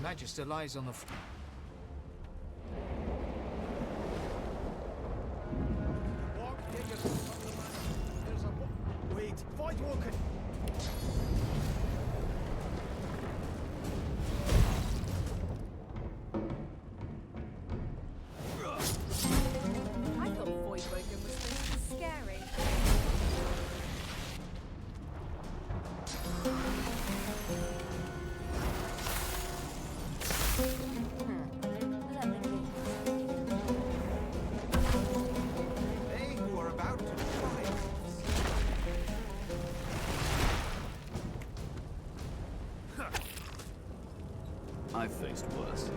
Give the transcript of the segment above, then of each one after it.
Magister lies on the Wait, Voidwalker! I thought Voidwalker was supposed to be scary. They who are about to triumph. I've faced worse.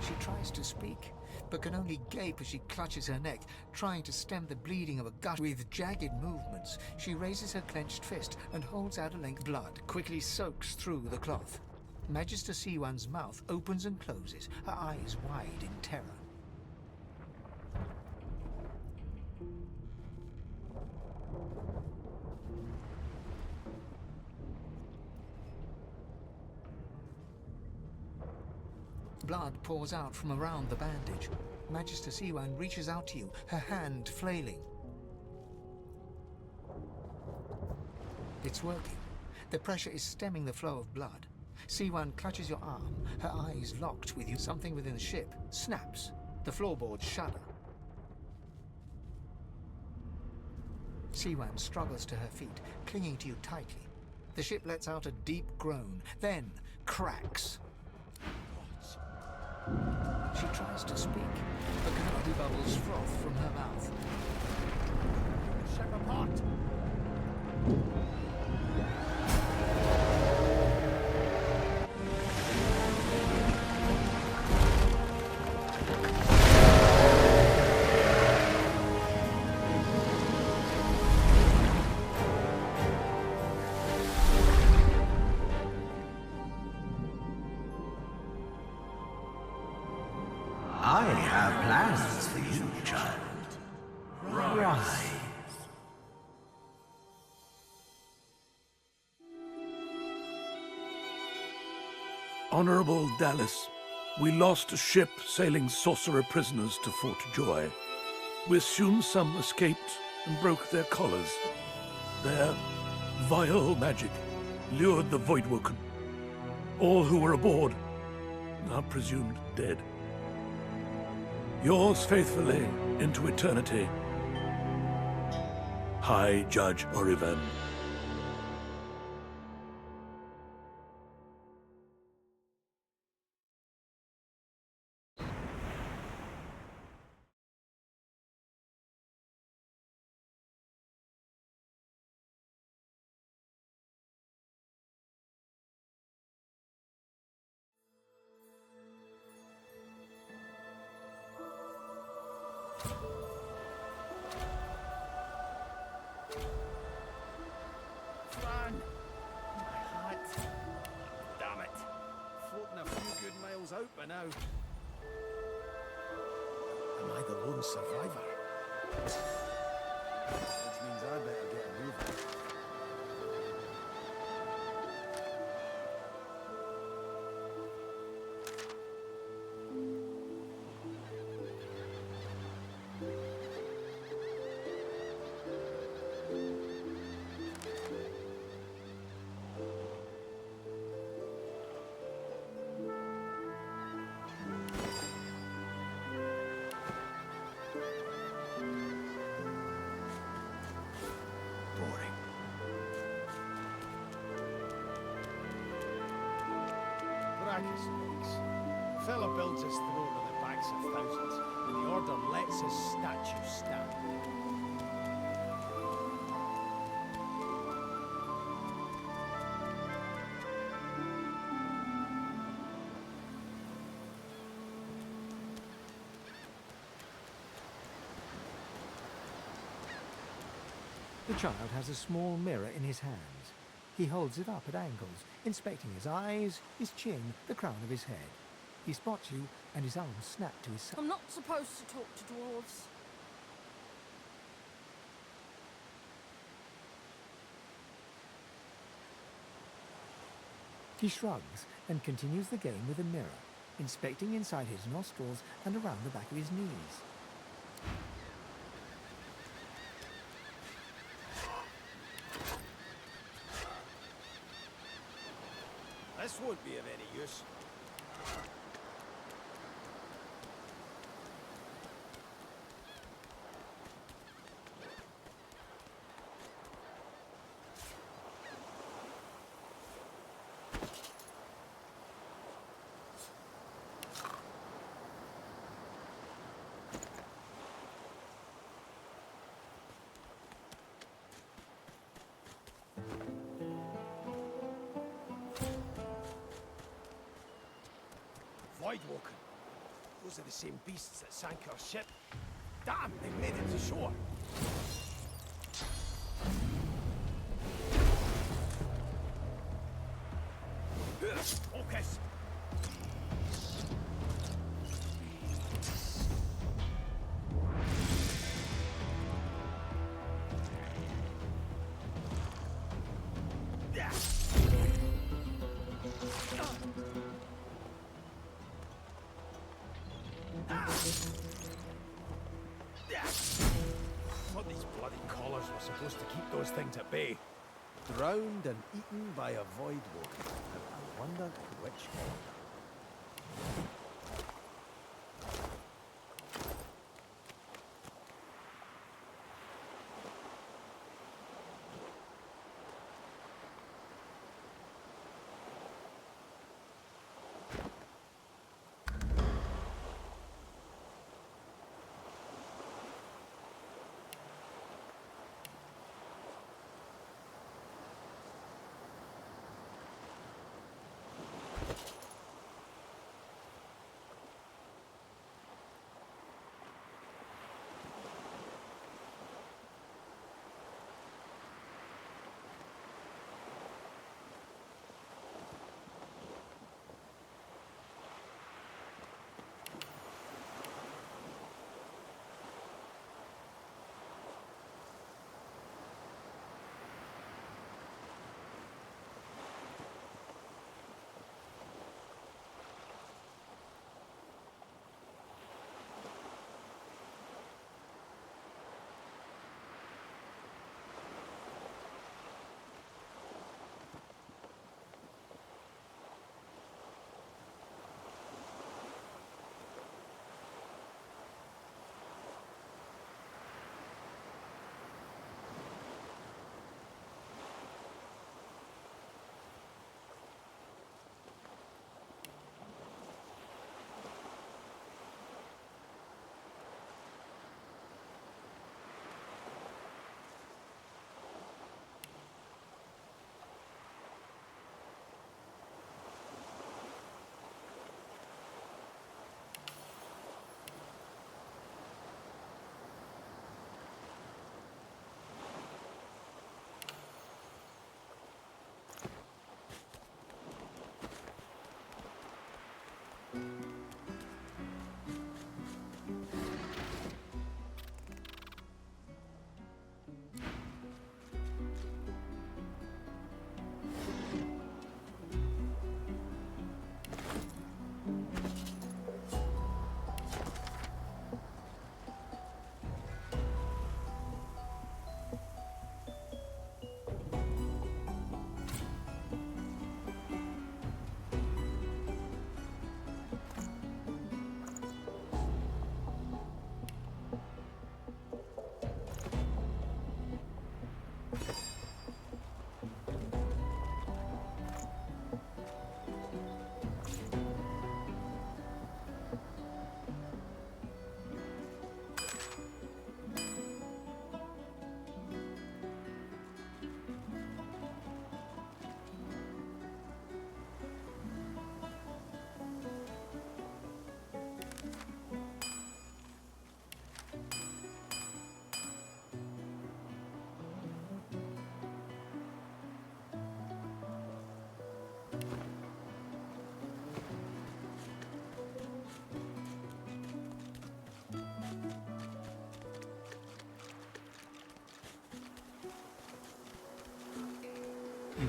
She tries to speak, but can only gape as she clutches her neck, trying to stem the bleeding of a gut. With jagged movements, she raises her clenched fist and holds out a length. Blood quickly soaks through the cloth. Magister Siwan's mouth opens and closes, her eyes wide in terror. Blood pours out from around the bandage. Magister Siwan reaches out to you, her hand flailing. It's working. The pressure is stemming the flow of blood. Siwan clutches your arm, her eyes locked with you. Something within the ship snaps. The floorboards shudder. Siwan struggles to her feet, clinging to you tightly. The ship lets out a deep groan, then cracks. She tries to speak, but bloody bubbles froth from her mouth. Ship apart! I have plans for you, child. Rise. Honorable Dallas, we lost a ship sailing sorcerer prisoners to Fort Joy. We assume some escaped and broke their collars. Their vile magic lured the Voidwoken. All who were aboard are presumed dead. Yours faithfully into eternity, High Judge Orivan. Fran! My hat! Damn it! Floating a few good miles out by now. Am I the lone survivor? Which means I better get a move on. I suppose. The fella builds his throne on the backs of thousands, and the Order lets his statue stand. The child has a small mirror in his hands. He holds it up at angles, inspecting his eyes, his chin, the crown of his head. He spots you, and his arms snap to his side. I'm not supposed to talk to dwarves. He shrugs and continues the game with a mirror, inspecting inside his nostrils and around the back of his knees. This won't be of any use. Voidwalker. Those are the same beasts that sank our ship. Damn, they made it to shore. Focus. Thought these bloody collars were supposed to keep those things at bay. Drowned and eaten by a void walker. I wonder which order.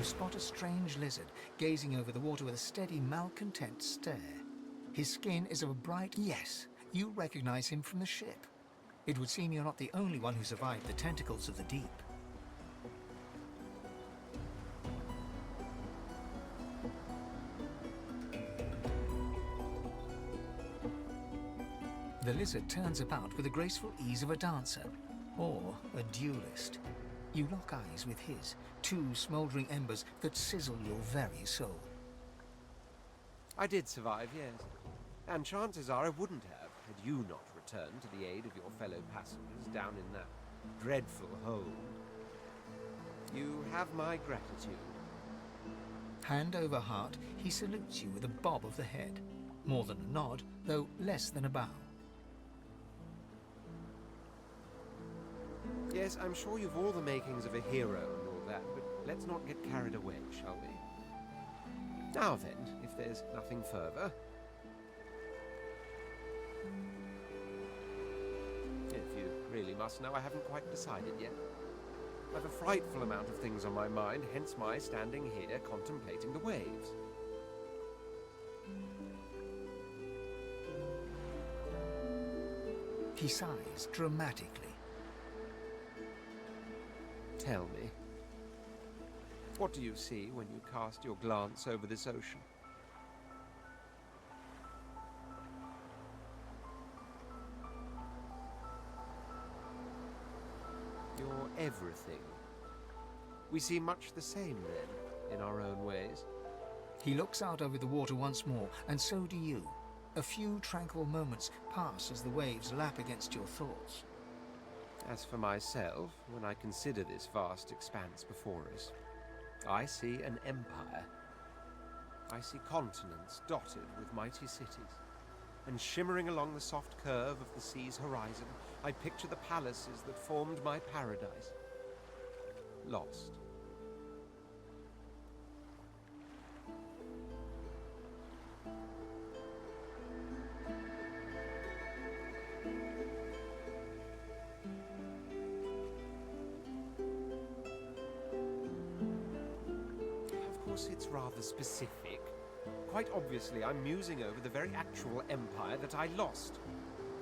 spot a strange lizard gazing over the water with a steady, malcontent stare. His skin is of a bright... Yes, you recognize him from the ship. It would seem you're not the only one who survived the tentacles of the deep. The lizard turns about with the graceful ease of a dancer, or a duelist. You lock eyes with his, two smouldering embers that sizzle your very soul. I did survive, yes. And chances are I wouldn't have, had you not returned to the aid of your fellow passengers down in that dreadful hole. You have my gratitude. Hand over heart, he salutes you with a bob of the head. More than a nod, though less than a bow. Yes, I'm sure you've all the makings of a hero and all that, but let's not get carried away, shall we? Now then, if there's nothing further... If you really must know, I haven't quite decided yet. I've a frightful amount of things on my mind, hence my standing here contemplating the waves. He sighs dramatically. Tell me, what do you see when you cast your glance over this ocean? You're everything. We see much the same, then, in our own ways. He looks out over the water once more, and so do you. A few tranquil moments pass as the waves lap against your thoughts. As for myself, when I consider this vast expanse before us, I see an empire. I see continents dotted with mighty cities, and shimmering along the soft curve of the sea's horizon, I picture the palaces that formed my paradise. Lost. It's rather specific. Quite obviously, I'm musing over the very actual empire that I lost.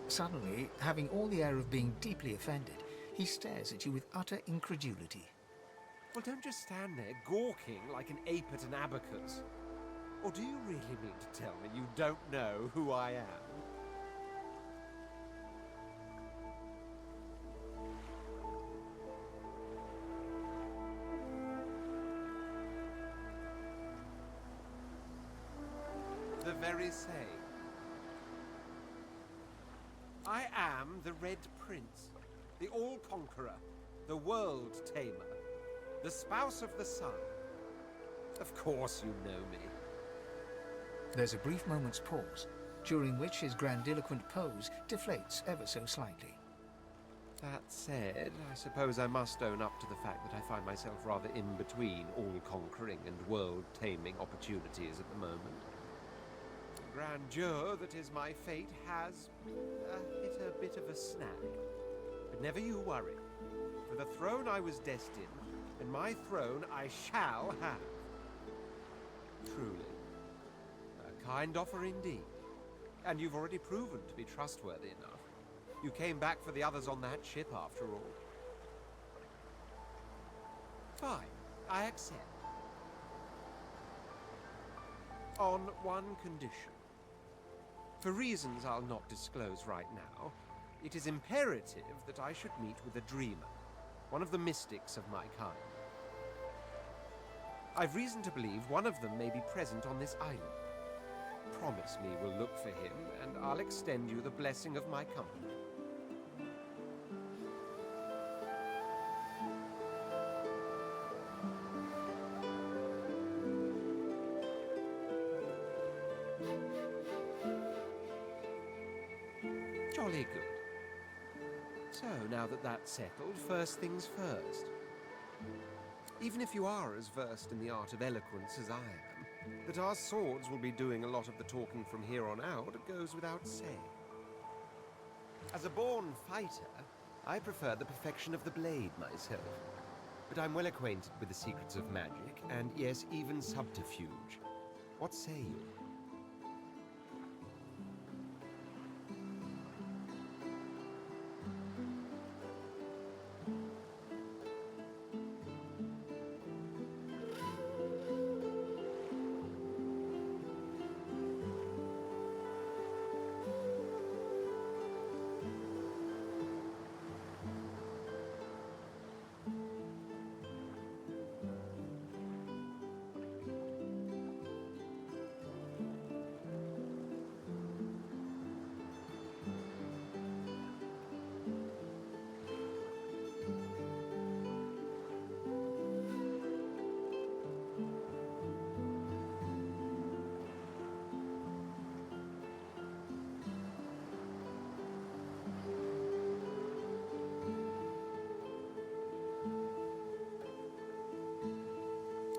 Suddenly, having all the air of being deeply offended, he stares at you with utter incredulity. Well, don't just stand there gawking like an ape at an abacus. Or do you really mean to tell me you don't know who I am? The very same. I am the Red Prince, the All-Conqueror, the World-Tamer, the Spouse of the Sun. Of course you know me. There's a brief moment's pause, during which his grandiloquent pose deflates ever so slightly. That said, I suppose I must own up to the fact that I find myself rather in between all-conquering and world-taming opportunities at the moment. Grandeur that is my fate has hit a bit of a snag. But never you worry. For the throne I was destined, and my throne I shall have. Truly. A kind offer indeed. And you've already proven to be trustworthy enough. You came back for the others on that ship after all. Fine, I accept. On one condition. For reasons I'll not disclose right now, it is imperative that I should meet with a dreamer, one of the mystics of my kind. I've reason to believe one of them may be present on this island. Promise me we'll look for him, and I'll extend you the blessing of my company. Jolly good. So, now that that's settled, first things first. Even if you are as versed in the art of eloquence as I am, that our swords will be doing a lot of the talking from here on out goes without saying. As a born fighter, I prefer the perfection of the blade myself. but I'm well acquainted with the secrets of magic, and yes, even subterfuge. What say you?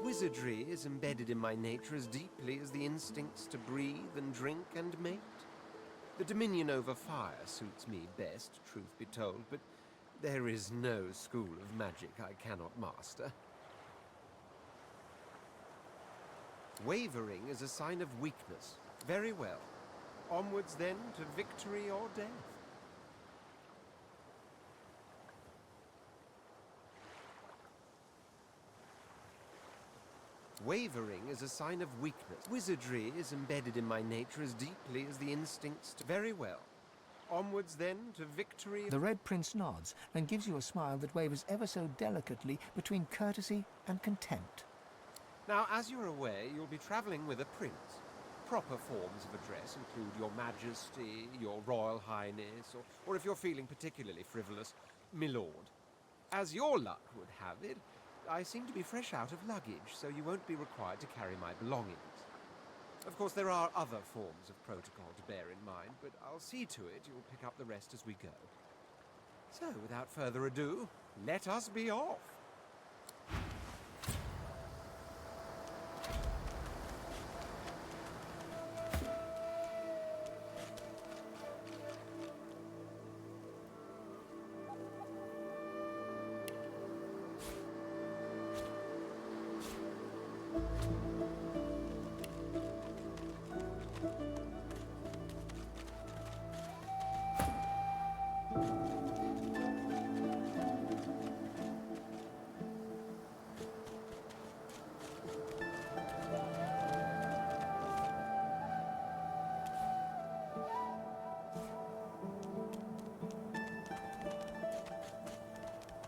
Wizardry is embedded in my nature as deeply as the instincts to breathe and drink and mate. The dominion over fire suits me best, truth be told, but there is no school of magic I cannot master. Wavering is a sign of weakness. Very well. Onwards then to victory or death. Wavering is a sign of weakness. Wizardry is embedded in my nature as deeply as the instincts to... Very well. Onwards then to victory... The Red Prince nods and gives you a smile that wavers ever so delicately between courtesy and contempt. Now, as you're aware, you'll be travelling with a prince. Proper forms of address include Your Majesty, Your Royal Highness, or if you're feeling particularly frivolous, My Lord. As your luck would have it, I seem to be fresh out of luggage, so you won't be required to carry my belongings. Of course, there are other forms of protocol to bear in mind, but I'll see to it you'll pick up the rest as we go. So, without further ado, let us be off.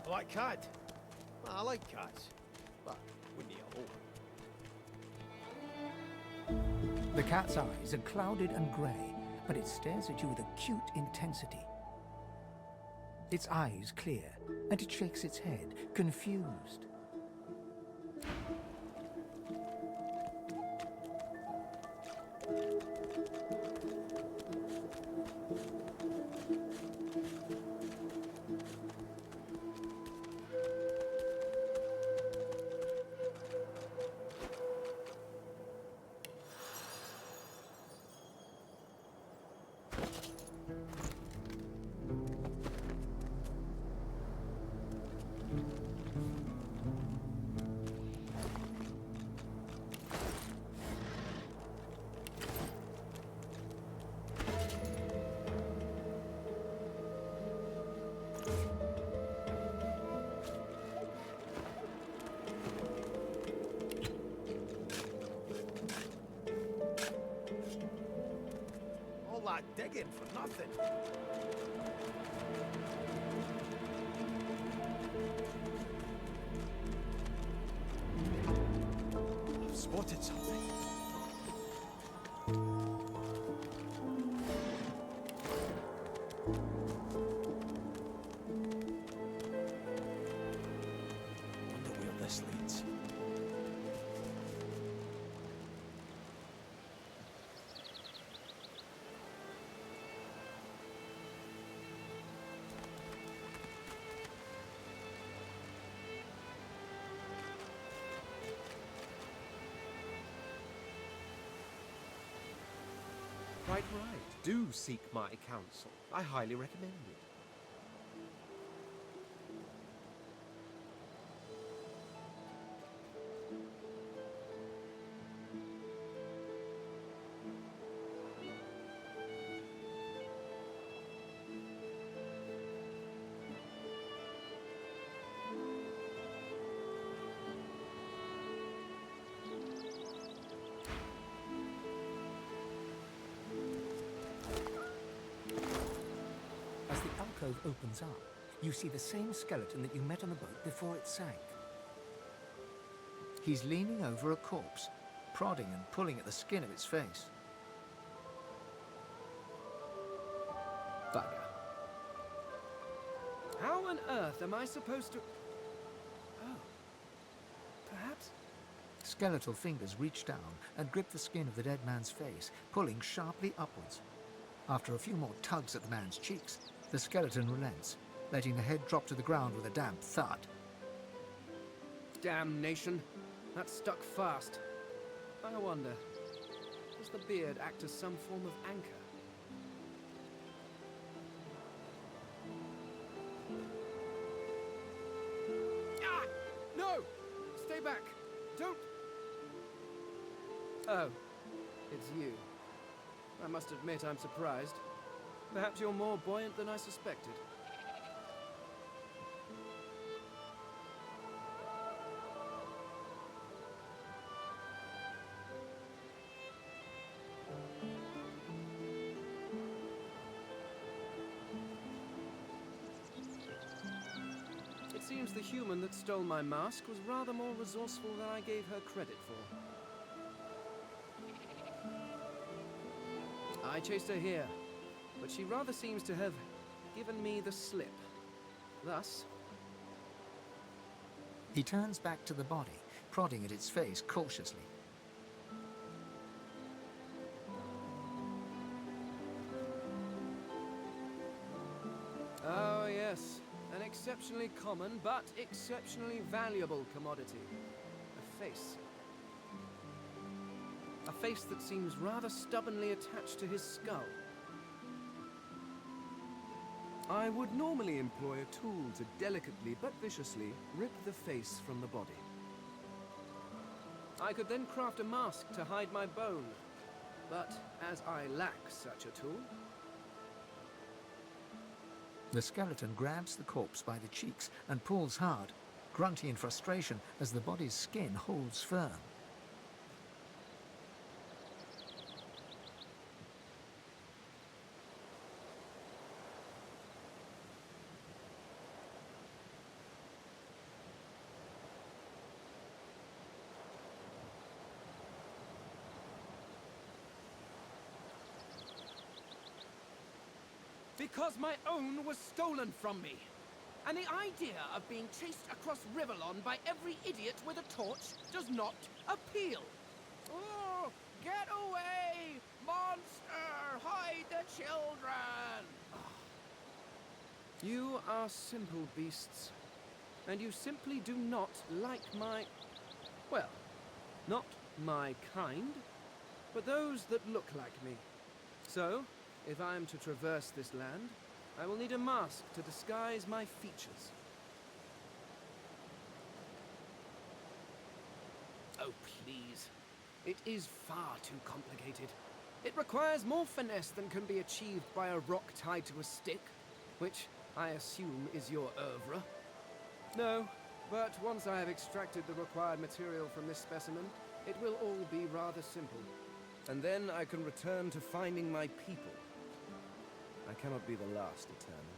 Black cat. I like cats, but wouldn't eat a whole. The cat's eyes are clouded and grey, but it stares at you with acute intensity. Its eyes clear, and it shakes its head, confused. All that digging for nothing. I've spotted something. Wonder where this leads. Quite right. Do seek my counsel. I highly recommend it. alcove opens up, you see the same skeleton that you met on the boat before it sank. He's leaning over a corpse, prodding and pulling at the skin of its face. Bugger. How on earth am I supposed to... Oh. Perhaps... Skeletal fingers reach down and grip the skin of the dead man's face, pulling sharply upwards. After a few more tugs at the man's cheeks, the skeleton relents, letting the head drop to the ground with a damp thud. Damnation. That stuck fast. I wonder, does the beard act as some form of anchor? Ah! No! Stay back! Don't... Oh, it's you. I must admit I'm surprised. Perhaps you're more buoyant than I suspected. It seems the human that stole my mask was rather more resourceful than I gave her credit for. I chased her here, but she rather seems to have given me the slip. Thus... He turns back to the body, prodding at its face cautiously. Oh, yes. An exceptionally common, but exceptionally valuable commodity. A face. A face that seems rather stubbornly attached to his skull. I would normally employ a tool to delicately but viciously rip the face from the body. I could then craft a mask to hide my bone. But as I lack such a tool... The skeleton grabs the corpse by the cheeks and pulls hard, grunting in frustration as the body's skin holds firm. Because my own was stolen from me. And the idea of being chased across Riverlon by every idiot with a torch does not appeal. Oh, get away! Monster! Hide the children! You are simple beasts. And you simply do not like my... well, not my kind, but those that look like me. So, if I am to traverse this land, I will need a mask to disguise my features. Oh, please. It is far too complicated. It requires more finesse than can be achieved by a rock tied to a stick, which I assume is your oeuvre. No, but once I have extracted the required material from this specimen, it will all be rather simple. And then I can return to finding my people. I cannot be the last Eternal.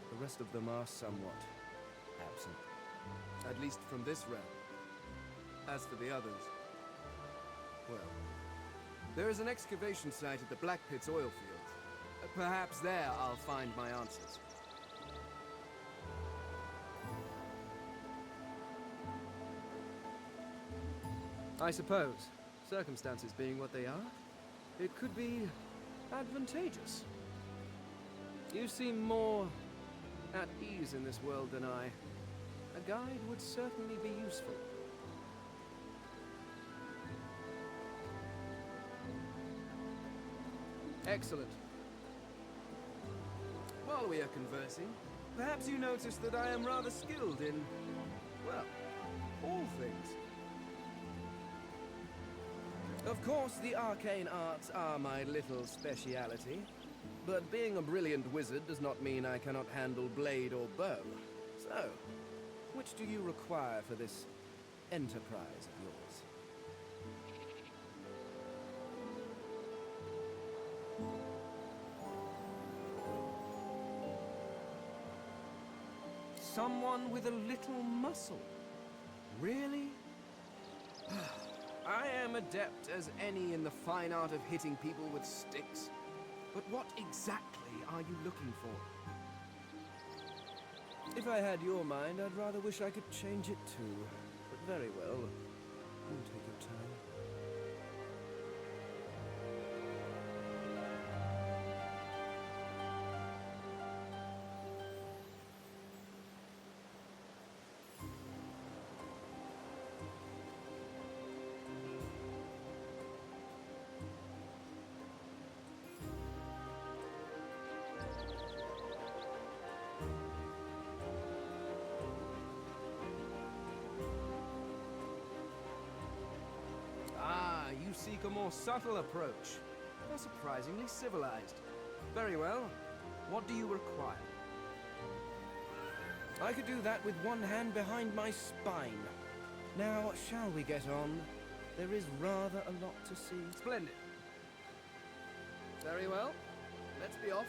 The rest of them are somewhat absent. At least from this realm. As for the others, well, there is an excavation site at the Black Pit's oil fields. Perhaps there I'll find my answers. I suppose, circumstances being what they are, it could be advantageous. You seem more at ease in this world than I. A guide would certainly be useful. Excellent. While we are conversing, perhaps you notice that I am rather skilled in, well, all things. Of course, the arcane arts are my little speciality. But being a brilliant wizard does not mean I cannot handle blade or bow. So, which do you require for this enterprise of yours? someone with a little muscle. Really? I am adept as any in the fine art of hitting people with sticks. But what exactly are you looking for? If I had your mind, I'd rather wish I could change it too. But very well. You take your time. You seek a more subtle approach. You're surprisingly civilized. Very well. What do you require? I could do that with one hand behind my spine. Now, shall we get on? There is rather a lot to see. Splendid. Very well. Let's be off.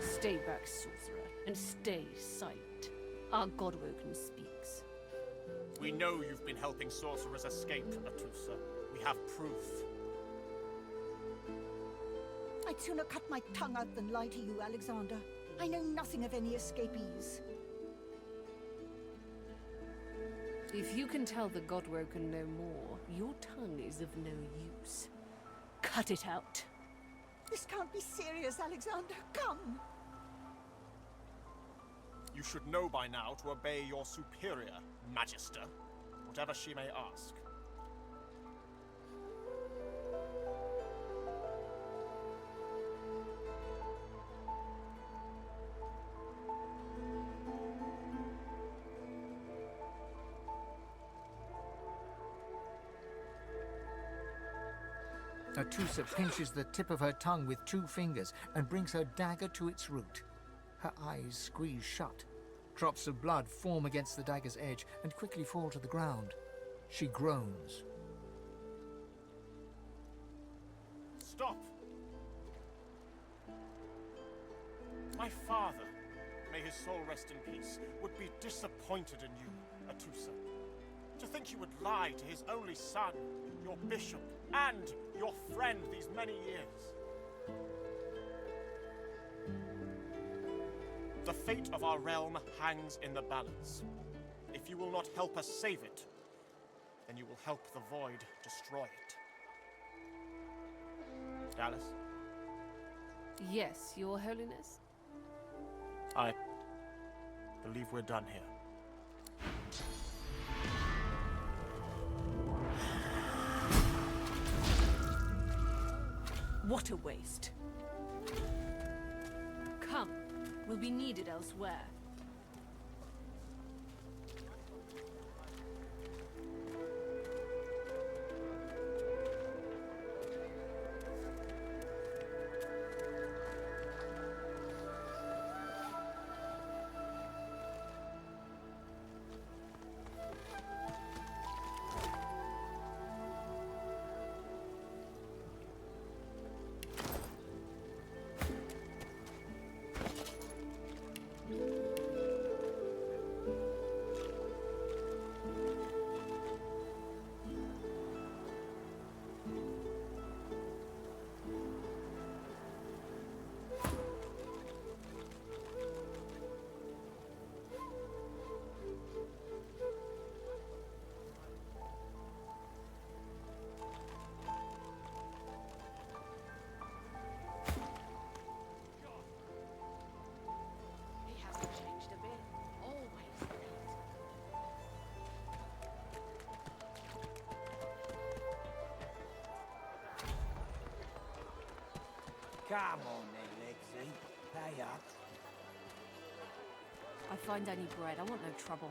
Stay back, sorcerer, and stay silent. Our Godwoken speaks. We know you've been helping sorcerers escape, Atusa. We have proof. I'd sooner cut my tongue out than lie to you, Alexander. I know nothing of any escapees. If you can tell the Godwoken no more, your tongue is of no use. Cut it out. This can't be serious, Alexander. Come! You should know by now to obey your superior, Magister, whatever she may ask. Atusa pinches the tip of her tongue with 2 fingers and brings her dagger to its root. Her eyes squeeze shut. Drops of blood form against the dagger's edge and quickly fall to the ground. She groans. Stop! My father, may his soul rest in peace, would be disappointed in you, Atusa. To think you would lie to his only son, your bishop, and your friend these many years. The fate of our realm hangs in the balance. If you will not help us save it, then you will help the Void destroy it. Dallas? Yes, Your Holiness? I believe we're done here. What a waste. Come, we'll be needed elsewhere. Come on then, Lexi. Pay up. I find any bread, I want no trouble.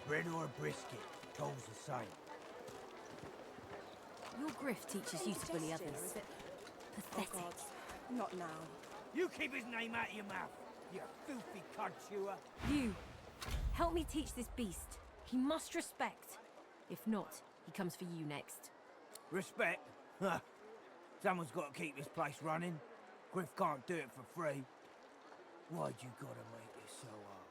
Bread or a brisket, toll's the same. Your grift teaches you to bully others. Pathetic. Oh God, not now. You keep his name out of your mouth, you filthy cud chewer. You! Help me teach this beast. He must respect. If not, he comes for you next. Respect? Huh. Someone's got to keep this place running. Griff can't do it for free. Why'd you gotta make it so hard?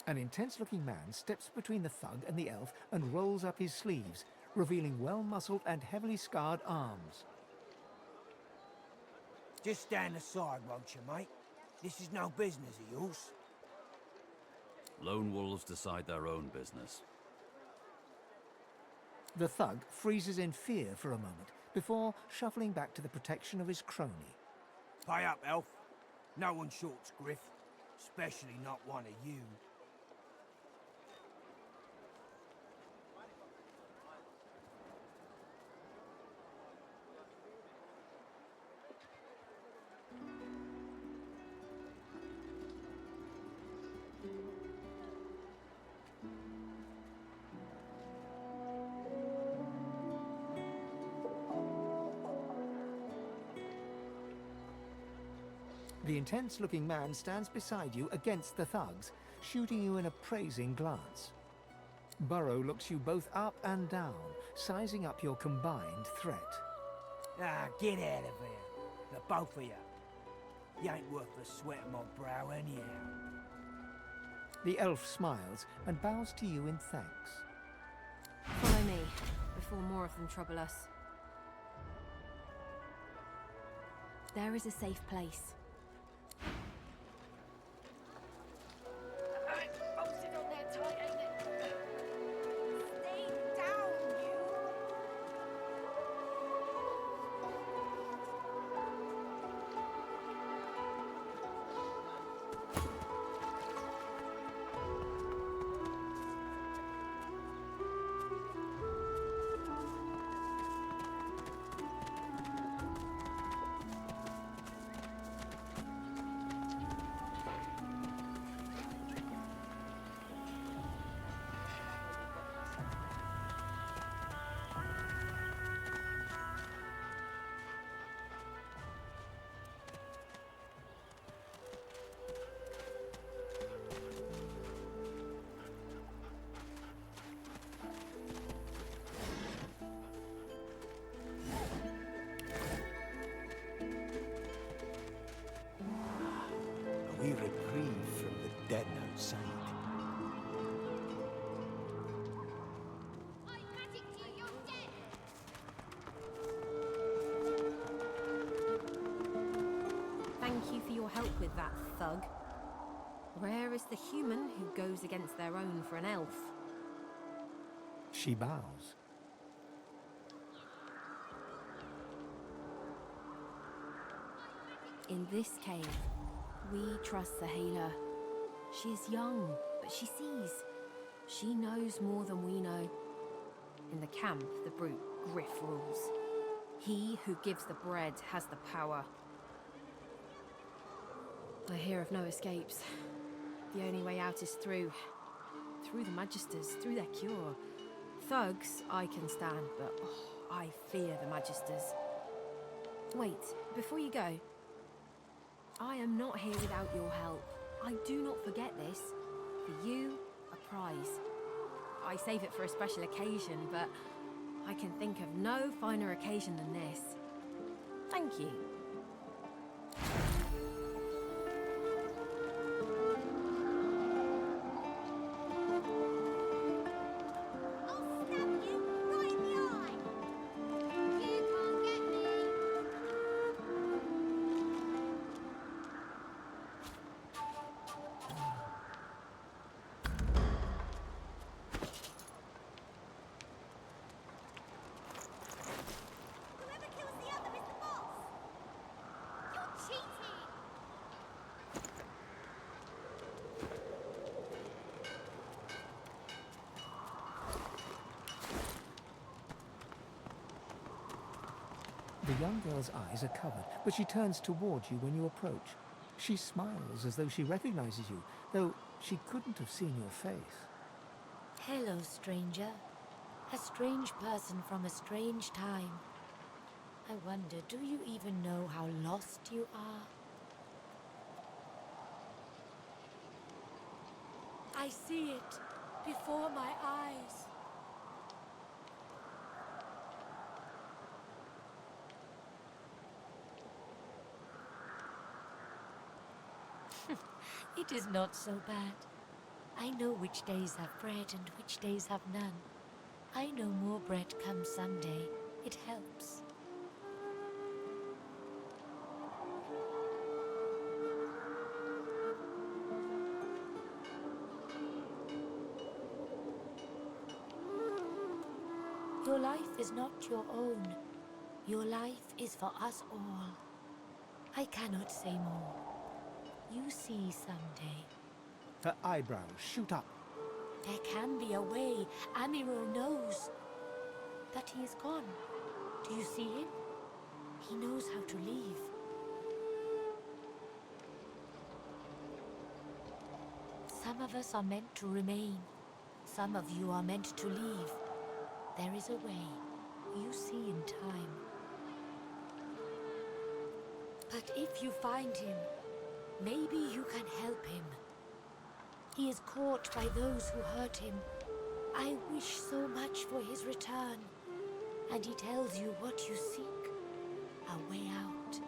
An intense-looking man steps between the thug and the elf and rolls up his sleeves, revealing well-muscled and heavily scarred arms. Just stand aside, won't you, mate? This is no business of yours. Lone wolves decide their own business. The thug freezes in fear for a moment before shuffling back to the protection of his crony. Pay up, elf. No one shorts Griff, especially not one of you. The intense-looking man stands beside you against the thugs, shooting you an appraising glance. Burrow looks you both up and down, sizing up your combined threat. Ah, get out of here. The both of you. You ain't worth the sweat on my brow anyhow. The elf smiles and bows to you in thanks. Follow me, before more of them trouble us. There is a safe place. A wee reprieve from the den outside. Thank you for your help with that, thug. Rare is the human who goes against their own for an elf. She bows. In this cave, we trust the healer. She is young, but she sees. She knows more than we know. In the camp, the brute Griff rules. He who gives the bread has the power. I hear of no escapes. The only way out is through the Magisters, through their cure. Thugs I can stand, but I fear the Magisters. Wait, before you go, I am not here without your help. I do not forget this. For you, a prize. I save it for a special occasion, but I can think of no finer occasion than this. Thank you. The young girl's eyes are covered, but she turns towards you when you approach. She smiles as though she recognizes you, though she couldn't have seen your face. Hello, stranger. A strange person from a strange time. I wonder, do you even know how lost you are? I see it before my eyes. It is not so bad. I know which days have bread and which days have none. I know more bread comes someday. It helps. Your life is not your own. Your life is for us all. I cannot say more. You see someday. Her eyebrows shoot up. There can be a way. Amiro knows. But he is gone. Do you see him? He knows how to leave. Some of us are meant to remain. Some of you are meant to leave. There is a way. You see in time. But if you find him, maybe you can help him. He is caught by those who hurt him. I wish so much for his return. And he tells you what you seek. A way out.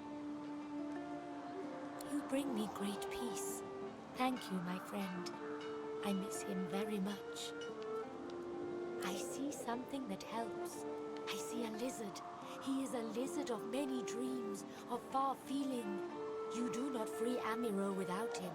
You bring me great peace. Thank you, my friend. I miss him very much. I see something that helps. I see a lizard. He is a lizard of many dreams, of far feeling. You do not free Amiro without him.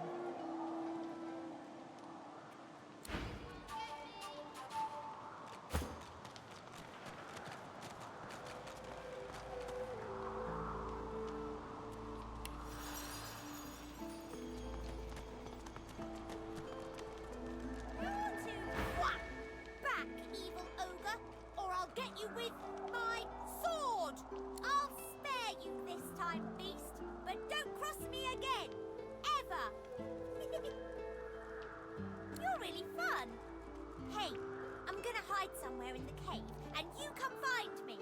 Back, evil ogre, or I'll get you with my sword! I'll spare you this time, beast, but don't cross me again! Ever! You're really fun. Hey, I'm gonna hide somewhere in the cave, and you come find me.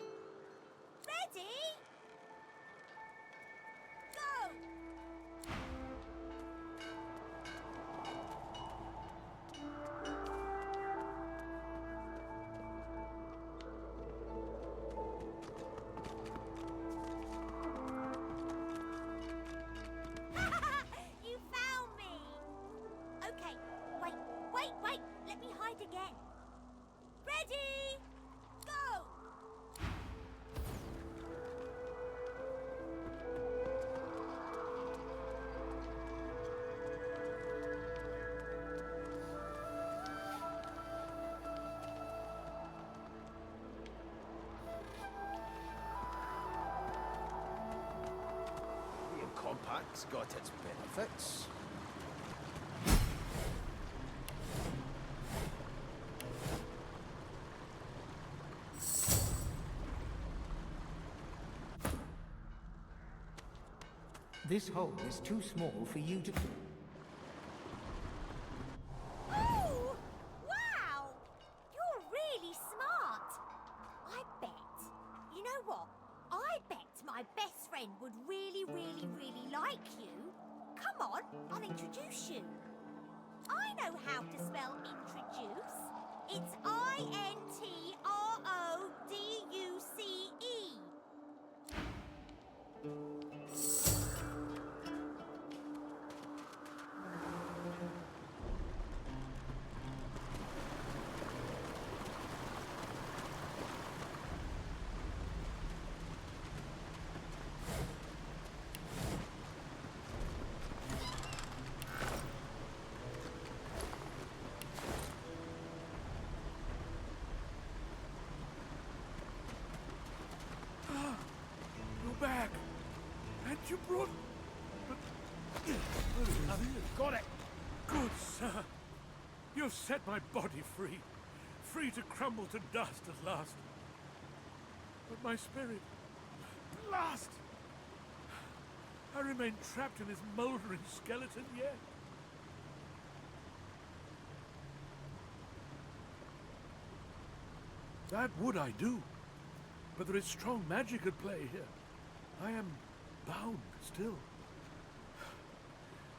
Ready? Go! You found me! Okay, wait, let me hide again. Ready? Go! Being compact's got its benefits. This hole is too small for you to... Oh! Wow! You're really smart. I bet. You know what? I bet my best friend would really like you. Come on, I'll introduce you. I know how to spell introduce. It's INTRODUCE. You're back. And you brought... Got it! Good sir. You've set my body free. Free to crumble to dust at last. But my spirit... Blast! I remain trapped in this mouldering skeleton yet. That would I do. But there is strong magic at play here. I am bound still.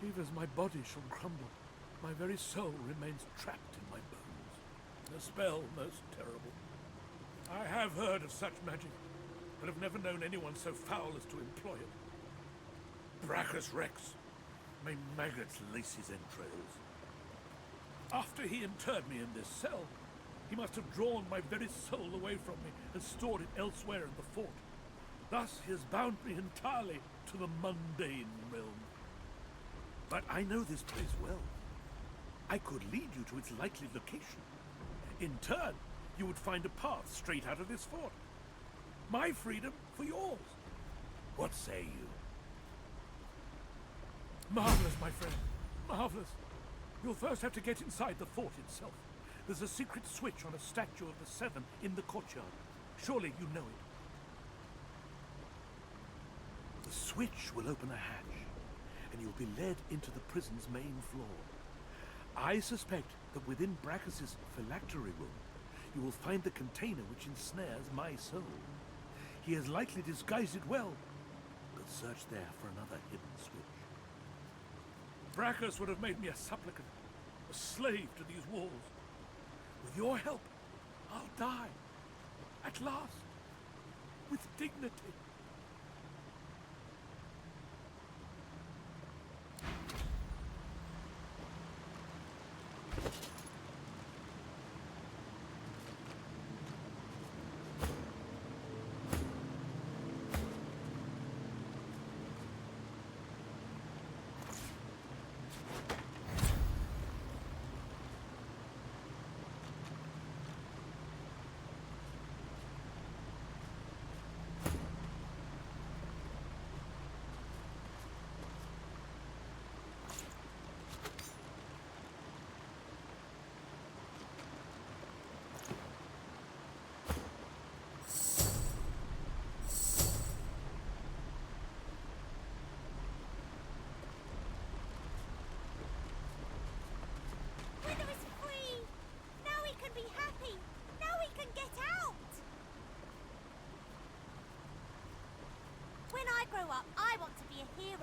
Even as my body shall crumble, my very soul remains trapped in my bones. A spell most terrible. I have heard of such magic, but have never known anyone so foul as to employ it. Brachus Rex, may maggots lace his entrails. After he interred me in this cell, he must have drawn my very soul away from me and stored it elsewhere in the fort. Thus he has bound me entirely to the mundane realm. But I know this place well. I could lead you to its likely location. In turn, you would find a path straight out of this fort. My freedom for yours. What say you? Marvelous, my friend. Marvelous. You'll first have to get inside the fort itself. There's a secret switch on a statue of the Seven in the courtyard. Surely you know it. The switch will open a hatch, and you'll be led into the prison's main floor. I suspect that within Brachus's phylactery room, you will find the container which ensnares my soul. He has likely disguised it well, but search there for another hidden switch. Brachus would have made me a supplicant, a slave to these walls. With your help, I'll die. At last. With dignity.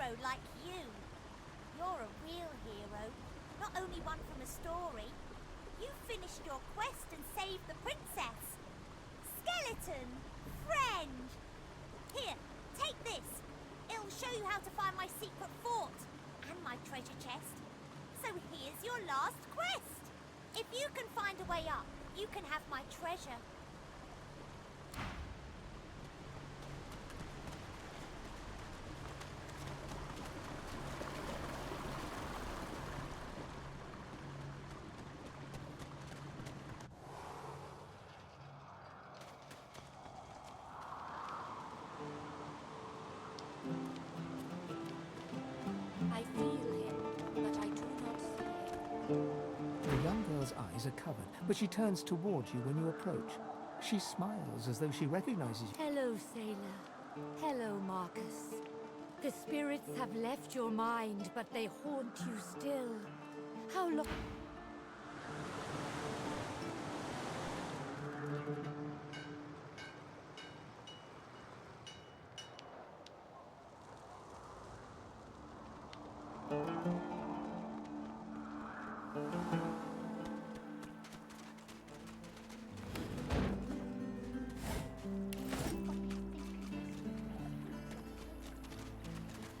hero like you. You're a real hero, not only one from a story. You finished your quest and saved the princess. Skeleton, friend. Here, take this. It'll show you how to find my secret fort and my treasure chest. So here's your last quest. If you can find a way up, you can have my treasure. I feel him, but I do not see him. The young girl's eyes are covered, but she turns towards you when you approach. She smiles as though she recognizes you. Hello, sailor. Hello, Marcus. The spirits have left your mind, but they haunt you still. How long...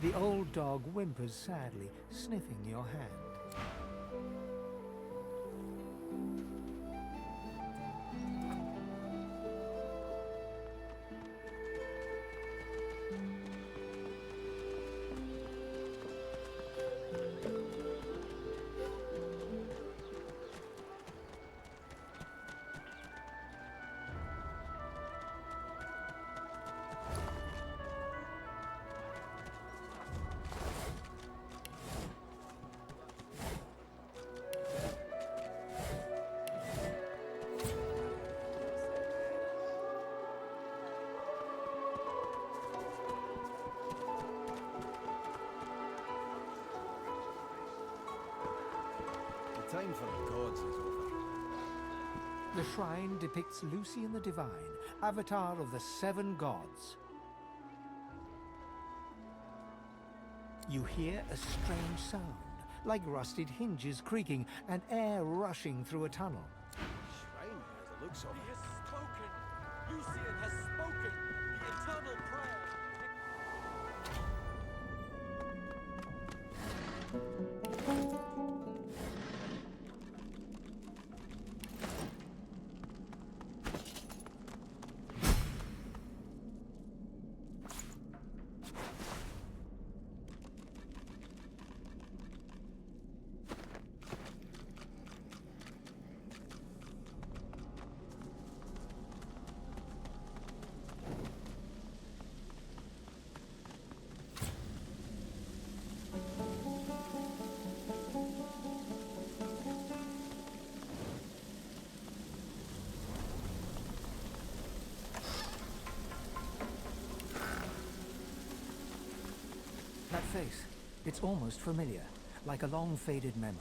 The old dog whimpers sadly, sniffing your hand. The time for the gods is over. The shrine depicts Lucian the Divine, avatar of the 7 gods. You hear a strange sound, like rusted hinges creaking and air rushing through a tunnel. Shrine has the looks of He it. has spoken! Lucian has spoken! The eternal prayer! That face, it's almost familiar, like a long-faded memory.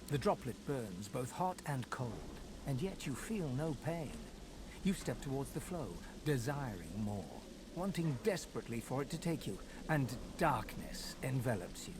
The droplet burns both hot and cold, and yet you feel no pain. You step towards the flow, desiring more, wanting desperately for it to take you, and darkness envelops you.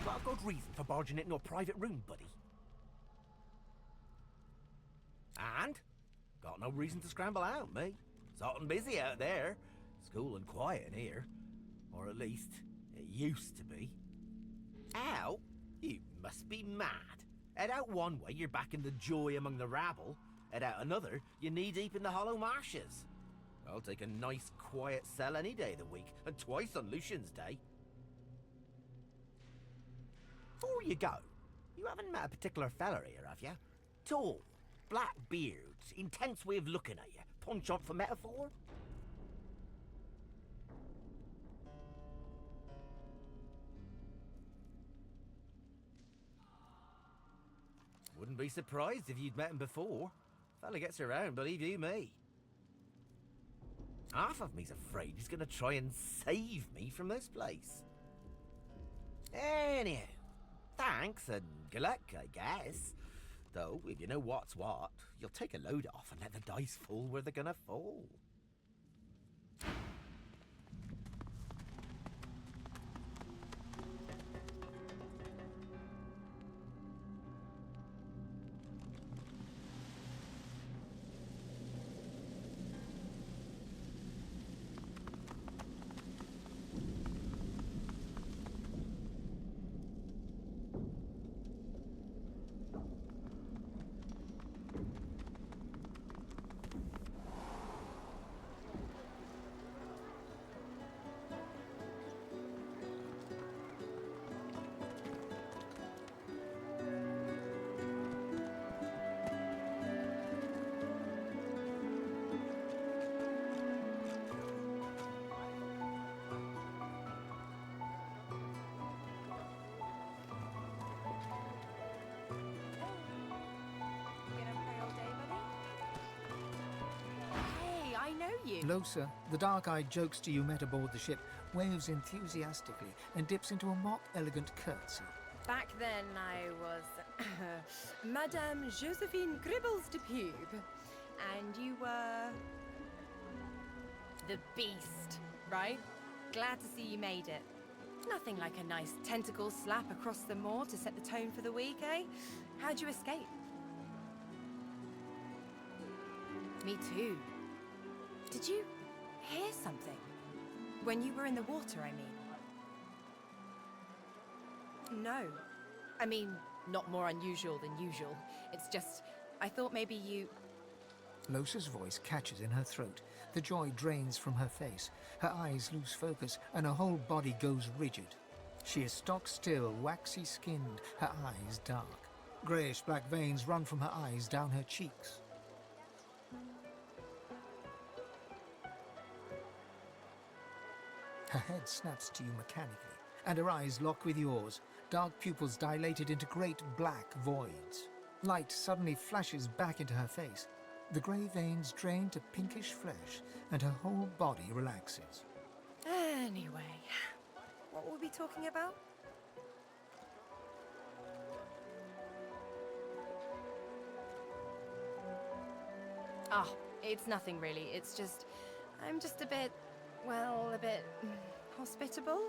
Got a good reason for barging into a private room, buddy. And? Got no reason to scramble out, me. It's hot and busy out there. It's cool and quiet in here. Or at least, it used to be. Out? You must be mad. Head out one way, you're back in the joy among the rabble. Head out another, you're knee-deep in the hollow marshes. I'll take a nice, quiet cell any day of the week, and twice on Lucian's Day. Before you go, you haven't met a particular feller here, have you? Tall, black beards, intense way of looking at you. Punch up for metaphor? be surprised if you'd met him before. Fella gets around, believe you me. Half of me's afraid he's going to try and save me from this place. Anyhow, thanks and good luck, I guess. Though, if you know what's what, you'll take a load off and let the dice fall where they're going to fall. Losa, the dark-eyed jokester you met aboard the ship, waves enthusiastically and dips into a mock elegant curtsy. Back then I was Madame Josephine Gribbles de Pube, and you were the Beast, right? Glad to see you made it. Nothing like a nice tentacle slap across the moor to set the tone for the week, eh? How'd you escape? Me too. Did you hear something? When you were in the water, I mean. No. I mean, not more unusual than usual. It's just, I thought maybe you... Losa's voice catches in her throat. The joy drains from her face. Her eyes lose focus, and her whole body goes rigid. She is stock-still, waxy-skinned, her eyes dark. Greyish-black veins run from her eyes down her cheeks. Her head snaps to you mechanically, and her eyes lock with yours, dark pupils dilated into great black voids. Light suddenly flashes back into her face. The grey veins drain to pinkish flesh, and her whole body relaxes. Anyway, what were we talking about? Oh, it's nothing really. It's just, I'm just a bit, well, a bit hospitable.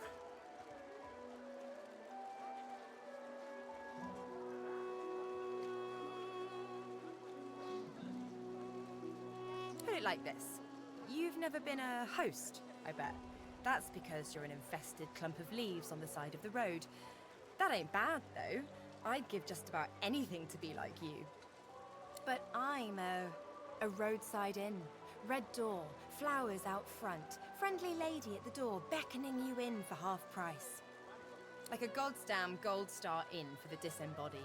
Put it like this. You've never been a host, I bet. That's because you're an infested clump of leaves on the side of the road. That ain't bad, though. I'd give just about anything to be like you. But I'm a roadside inn. Red door, flowers out front, friendly lady at the door beckoning you in for half price. Like a goddamn gold star inn for the disembodied.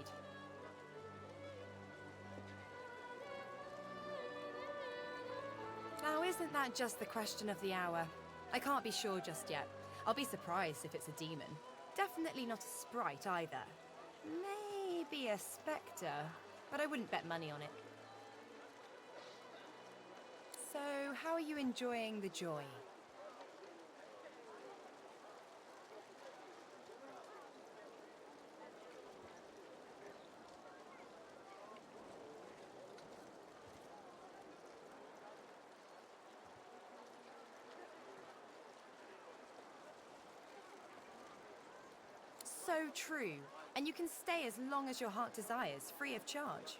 Now, isn't that just the question of the hour? I can't be sure just yet. I'll be surprised if it's a demon. Definitely not a sprite either. Maybe a spectre, but I wouldn't bet money on it. So, how are you enjoying the joy? So true. And you can stay as long as your heart desires, free of charge.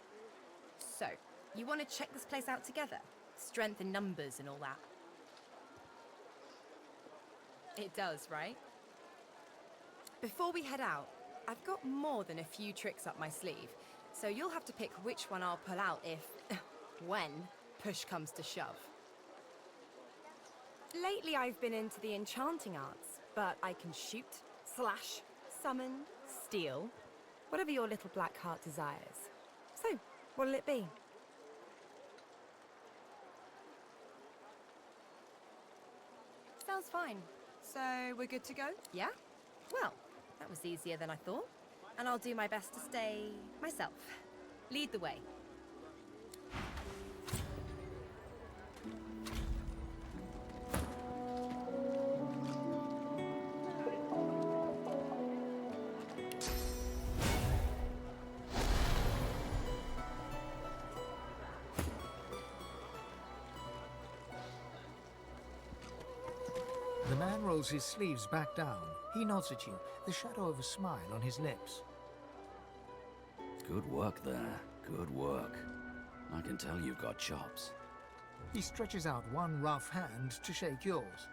So, you want to check this place out together? Strength in numbers and all that. It does, right? Before we head out, I've got more than a few tricks up my sleeve, so you'll have to pick which one I'll pull out if, when, push comes to shove. Lately I've been into the enchanting arts, but I can shoot, slash, summon, steal, whatever your little black heart desires. So, what'll it be? Sounds fine. So, we're good to go? Yeah? Well, that was easier than I thought. And I'll do my best to stay myself. Lead the way. The man rolls his sleeves back down. He nods at you, the shadow of a smile on his lips. Good work there. Good work. I can tell you've got chops. He stretches out one rough hand to shake yours.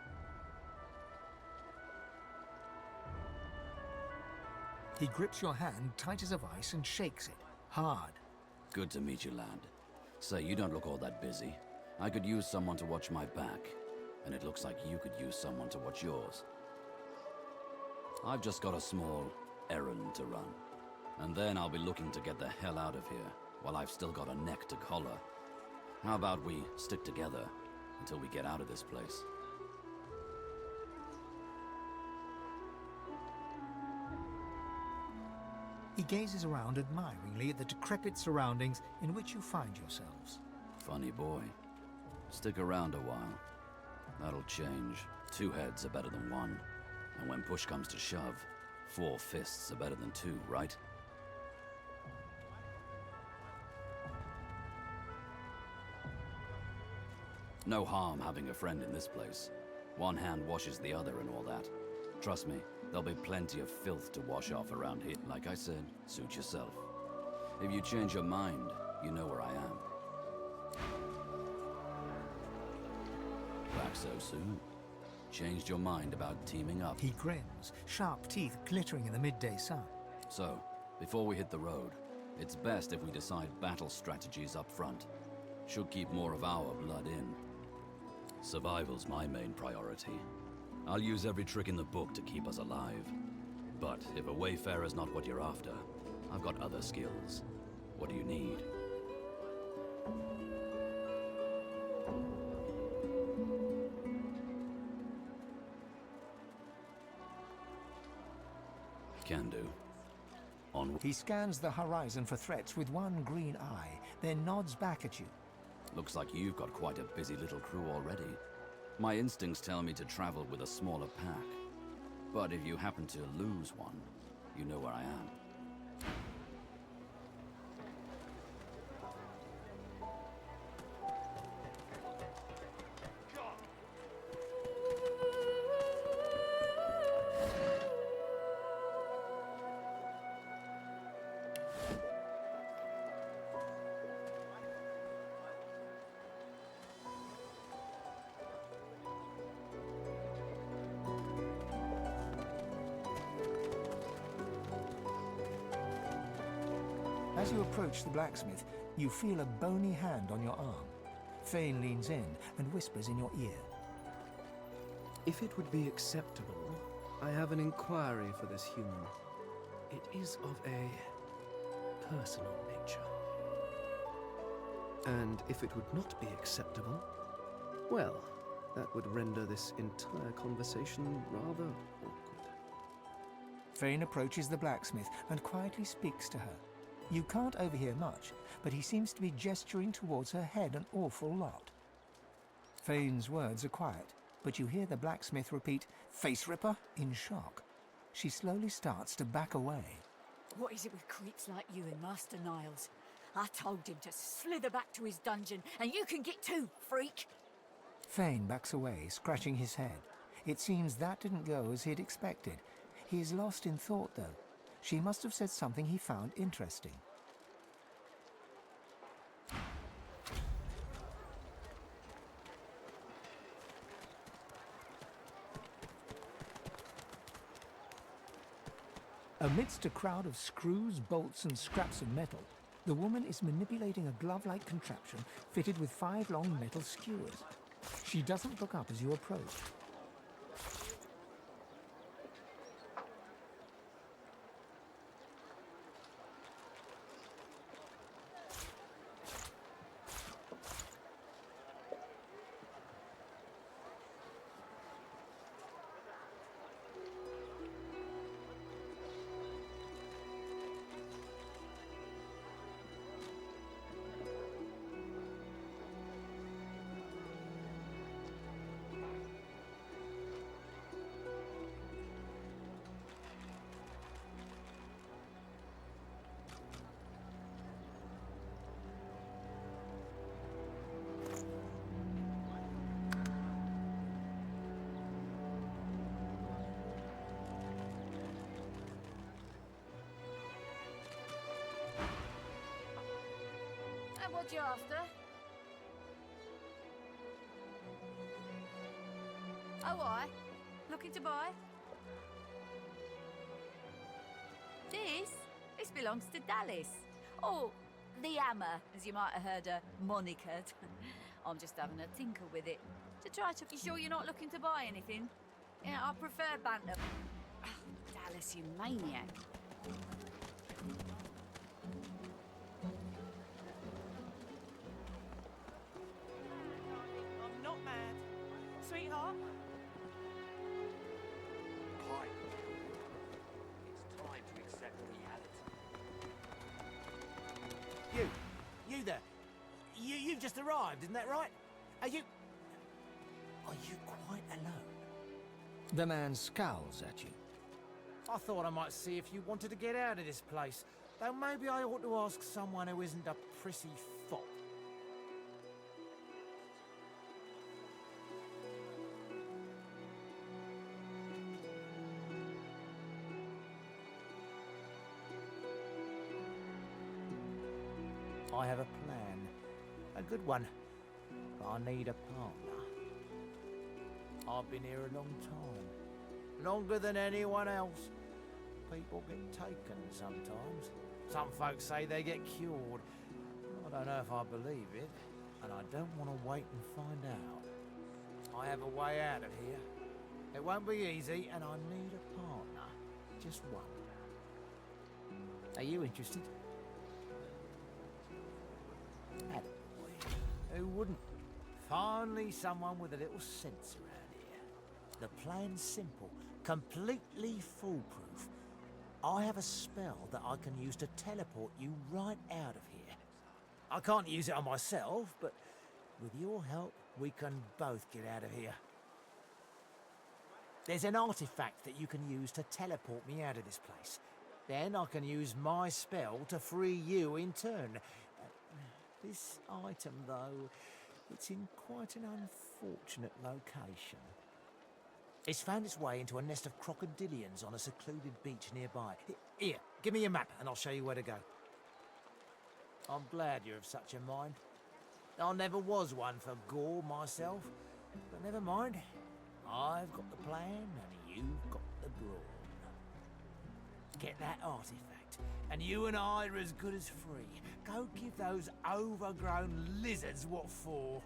He grips your hand tight as a vice and shakes it, hard. Good to meet you, lad. Say, you don't look all that busy. I could use someone to watch my back, and it looks like you could use someone to watch yours. I've just got a small errand to run, and then I'll be looking to get the hell out of here while I've still got a neck to collar. How about we stick together until we get out of this place? He gazes around admiringly at the decrepit surroundings in which you find yourselves. Funny boy. Stick around a while. That'll change. 2 heads are better than 1. And when push comes to shove, 4 fists are better than 2, right? No harm having a friend in this place. One hand washes the other and all that. Trust me, there'll be plenty of filth to wash off around here. Like I said, suit yourself. If you change your mind, you know where I am. Back so soon? Changed your mind about teaming up? He grins, sharp teeth glittering in the midday sun. So, before we hit the road, it's best if we decide battle strategies up front. Should keep more of our blood in. Survival's my main priority. I'll use every trick in the book to keep us alive. But if a wayfarer's not what you're after, I've got other skills. What do you need? Can do. On. He scans the horizon for threats with one green eye, then nods back at you. Looks like you've got quite a busy little crew already. My instincts tell me to travel with a smaller pack. But if you happen to lose one, you know where I am. As you approach the blacksmith, you feel a bony hand on your arm. Thane leans in and whispers in your ear. If it would be acceptable, I have an inquiry for this human. It is of a personal nature. And if it would not be acceptable, well, that would render this entire conversation rather awkward. Thane approaches the blacksmith and quietly speaks to her. You can't overhear much, but he seems to be gesturing towards her head an awful lot. Thane's words are quiet, but you hear the blacksmith repeat, "Face Ripper," in shock. She slowly starts to back away. What is it with creeps like you and Master Niles? I told him to slither back to his dungeon, and you can get too, freak! Thane backs away, scratching his head. It seems that didn't go as he'd expected. He is lost in thought, though. She must have said something he found interesting. Amidst a crowd of screws, bolts, and scraps of metal, the woman is manipulating a glove-like contraption fitted with 5 long metal skewers. She doesn't look up as you approach. And what you after? Oh, I? Looking to buy? This belongs to Dallas. Oh, the hammer, as you might have heard her monikered. I'm just having a tinker with it. To try to... You sure you're not looking to buy anything? Yeah, I prefer banter. Oh, Dallas, you maniac. I'm not mad. Sweetheart? Quiet. It's time to accept reality. You there. You've just arrived, isn't that right? Are you quite alone? The man scowls at you. I thought I might see if you wanted to get out of this place. Though maybe I ought to ask someone who isn't a prissy fop. I have a plan. A good one. But I need a partner. I've been here a long time. Longer than anyone else. People get taken sometimes. Some folks say they get cured. I don't know if I believe it, and I don't want to wait and find out. I have a way out of here. It won't be easy, and I need a partner. Just one. Are you interested? Attaboy. Who wouldn't? Finally someone with a little sense around here. The plan's simple, completely foolproof. I have a spell that I can use to teleport you right out of here. I can't use it on myself, but with your help, we can both get out of here. There's an artifact that you can use to teleport me out of this place. Then I can use my spell to free you in turn. This item, though, it's in quite an unfortunate location. It's found its way into a nest of crocodilians on a secluded beach nearby. Here, give me a map and I'll show you where to go. I'm glad you're of such a mind. I never was one for gore myself, but never mind. I've got the plan and you've got the brawn. Get that artifact, and you and I are as good as free. Go give those overgrown lizards what for.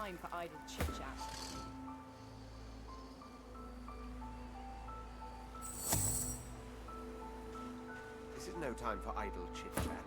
time for idle chit-chat. This is no time for idle chit-chat.